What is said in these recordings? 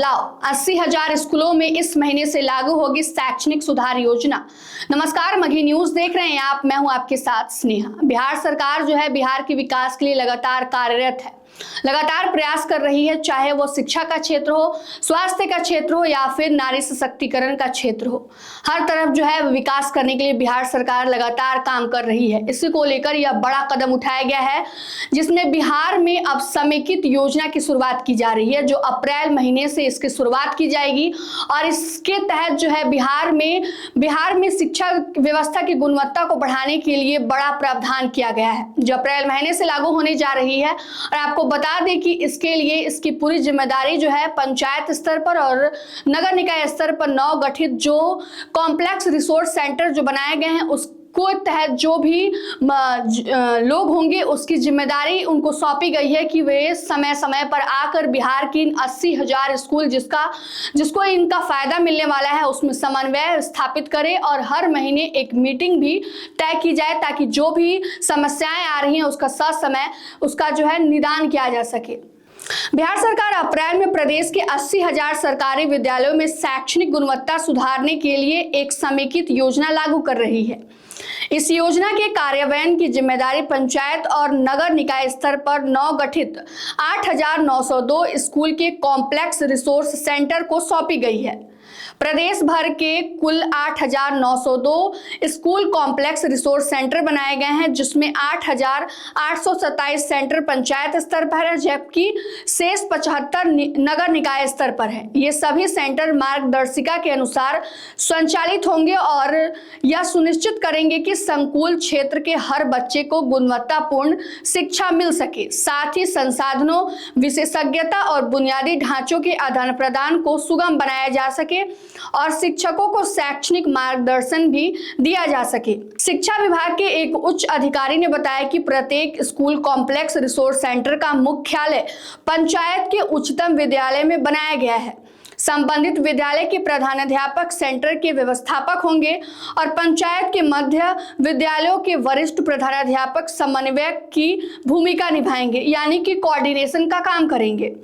बदलाव, 80,000 स्कूलों में इस महीने से लागू होगी शैक्षणिक सुधार योजना। नमस्कार, मघी न्यूज देख रहे हैं आप। मैं हूं आपके साथ स्नेहा। बिहार सरकार जो है बिहार के विकास के लिए लगातार कार्यरत है, लगातार प्रयास कर रही है, चाहे वो शिक्षा का क्षेत्र हो, स्वास्थ्य का क्षेत्र हो या फिर नारी सशक्तिकरण का क्षेत्र हो। हर तरफ जो है विकास करने के लिए बिहार सरकार लगातार काम कर रही है। इसी को लेकर यह बड़ा कदम उठाया गया है, जिसमें बिहार में अब समेकित योजना की शुरुआत की जा रही है, जो अप्रैल महीने से इसकी शुरुआत की जाएगी। और इसके तहत जो है बिहार में शिक्षा व्यवस्था की गुणवत्ता को बढ़ाने के लिए बड़ा प्रावधान किया गया है, जो अप्रैल महीने से लागू होने जा रही है। और आपको बता दें कि इसके लिए इसकी पूरी जिम्मेदारी जो है पंचायत स्तर पर और नगर निकाय स्तर पर नवगठित जो कॉम्प्लेक्स रिसोर्स सेंटर जो बनाए गए हैं उसको तहत जो भी लोग होंगे उसकी जिम्मेदारी उनको सौंपी गई है कि वे समय समय पर आकर बिहार की 80,000 स्कूल जिसको इनका फायदा मिलने वाला है उसमें समन्वय स्थापित करें और हर महीने एक मीटिंग भी तय की जाए, ताकि जो भी समस्याएं आ रही हैं उसका ससमय उसका जो है निदान किया जा सके। बिहार सरकार अप्रैल में प्रदेश के 80,000 सरकारी विद्यालयों में शैक्षणिक गुणवत्ता सुधारने के लिए एक समेकित योजना लागू कर रही है। इस योजना के कार्यान्वयन की जिम्मेदारी पंचायत और नगर निकाय स्तर पर नवगठित 8,902 स्कूल के कॉम्प्लेक्स रिसोर्स सेंटर को सौंपी गई है। प्रदेश भर के कुल 8,902 स्कूल कॉम्प्लेक्स रिसोर्स सेंटर बनाए गए हैं, जिसमें 8,827 सेंटर पंचायत स्तर पर है, जबकि शेष 75 नगर निकाय स्तर पर है। ये सभी सेंटर मार्गदर्शिका के अनुसार संचालित होंगे और यह सुनिश्चित करेंगे कि संकुल क्षेत्र के हर बच्चे को गुणवत्तापूर्ण शिक्षा मिल सके। साथ ही संसाधनों, विशेषज्ञता और बुनियादी ढांचों के आदान प्रदान को सुगम बनाया जा सके और शिक्षकों को शैक्षणिक मार्गदर्शन भी दिया जा सके। शिक्षा विभाग के एक उच्च अधिकारी ने बताया कि प्रत्येक स्कूल कॉम्प्लेक्स रिसोर्स सेंटर का मुख्यालय पंचायत के उच्चतम विद्यालय में बनाया गया है। संबंधित विद्यालय के प्रधानाध्यापक सेंटर के व्यवस्थापक होंगे और पंचायत के मध्य विद्यालयों के वरिष्ठ प्रधानाध्यापक समन्वयक की भूमिका निभाएंगे, यानी कि कोऑर्डिनेशन का काम करेंगे।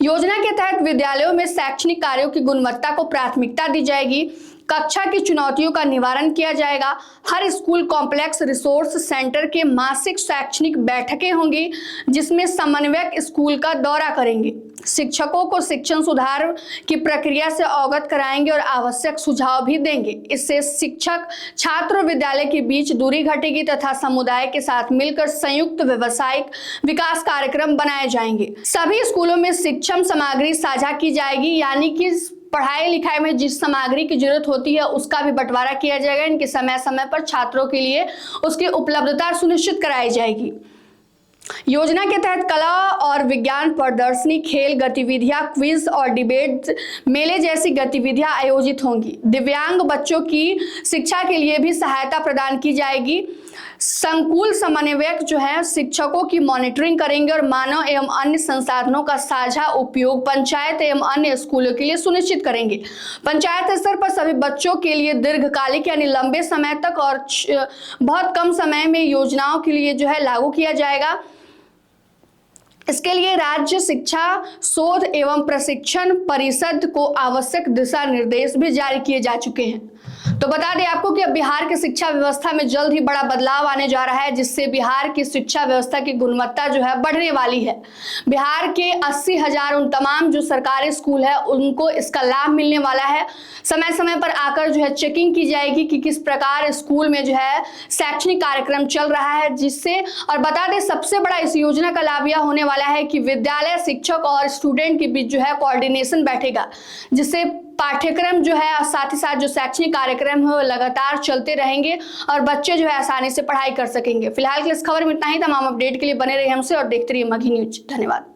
योजना के तहत विद्यालयों में शैक्षणिक कार्यों की गुणवत्ता को प्राथमिकता दी जाएगी, कक्षा की चुनौतियों का निवारण किया जाएगा। हर स्कूल कॉम्प्लेक्स रिसोर्स सेंटर के मासिक शैक्षणिक बैठकें होंगी, जिसमें समन्वयक स्कूल का दौरा करेंगे, शिक्षकों को शिक्षण सुधार की प्रक्रिया से अवगत कराएंगे और आवश्यक सुझाव भी देंगे। इससे शिक्षक, छात्र और विद्यालय के बीच दूरी घटेगी तथा समुदाय के साथ मिलकर संयुक्त व्यावसायिक विकास कार्यक्रम बनाए जाएंगे। सभी स्कूलों में शिक्षण सामग्री साझा की जाएगी, यानी कि पढ़ाई लिखाई में जिस सामग्री की जरूरत होती है उसका भी बंटवारा किया जाएगा। इनके समय समय पर छात्रों के लिए उसकी उपलब्धता सुनिश्चित कराई जाएगी। योजना के तहत कला और विज्ञान प्रदर्शनी, खेल गतिविधियां, क्विज और डिबेट मेले जैसी गतिविधियां आयोजित होंगी। दिव्यांग बच्चों की शिक्षा के लिए भी सहायता प्रदान की जाएगी। संकुल समन्वयक जो है शिक्षकों की मॉनिटरिंग करेंगे और मानव एवं अन्य संसाधनों का साझा उपयोग पंचायत एवं अन्य स्कूलों के लिए सुनिश्चित करेंगे। पंचायत स्तर पर सभी बच्चों के लिए दीर्घकालिक यानी लंबे समय तक और बहुत कम समय में योजनाओं के लिए जो है लागू किया जाएगा। इसके लिए राज्य शिक्षा शोध एवं प्रशिक्षण परिषद को आवश्यक दिशा निर्देश भी जारी किए जा चुके हैं। तो बता दें आपको कि अब बिहार की शिक्षा व्यवस्था में जल्द ही बड़ा बदलाव आने जा रहा है, जिससे बिहार की शिक्षा व्यवस्था की गुणवत्ता जो है बढ़ने वाली है। बिहार के 80,000 उन तमाम जो सरकारी स्कूल है उनको इसका लाभ मिलने वाला है। समय समय पर आकर जो है चेकिंग की जाएगी कि किस प्रकार स्कूल में जो है शैक्षणिक कार्यक्रम चल रहा है, जिससे और बता दें सबसे बड़ा इस योजना का लाभ यह होने वाला है कि विद्यालय, शिक्षक और स्टूडेंट के बीच जो है कोऑर्डिनेशन बैठेगा, जिससे पाठ्यक्रम जो है साथ ही साथ जो शैक्षणिक कार्यक्रम है वो लगातार चलते रहेंगे और बच्चे जो है आसानी से पढ़ाई कर सकेंगे। फिलहाल के इस खबर में इतना ही। तमाम अपडेट के लिए बने रहिए हमसे और देखते रहिए मघी न्यूज। धन्यवाद।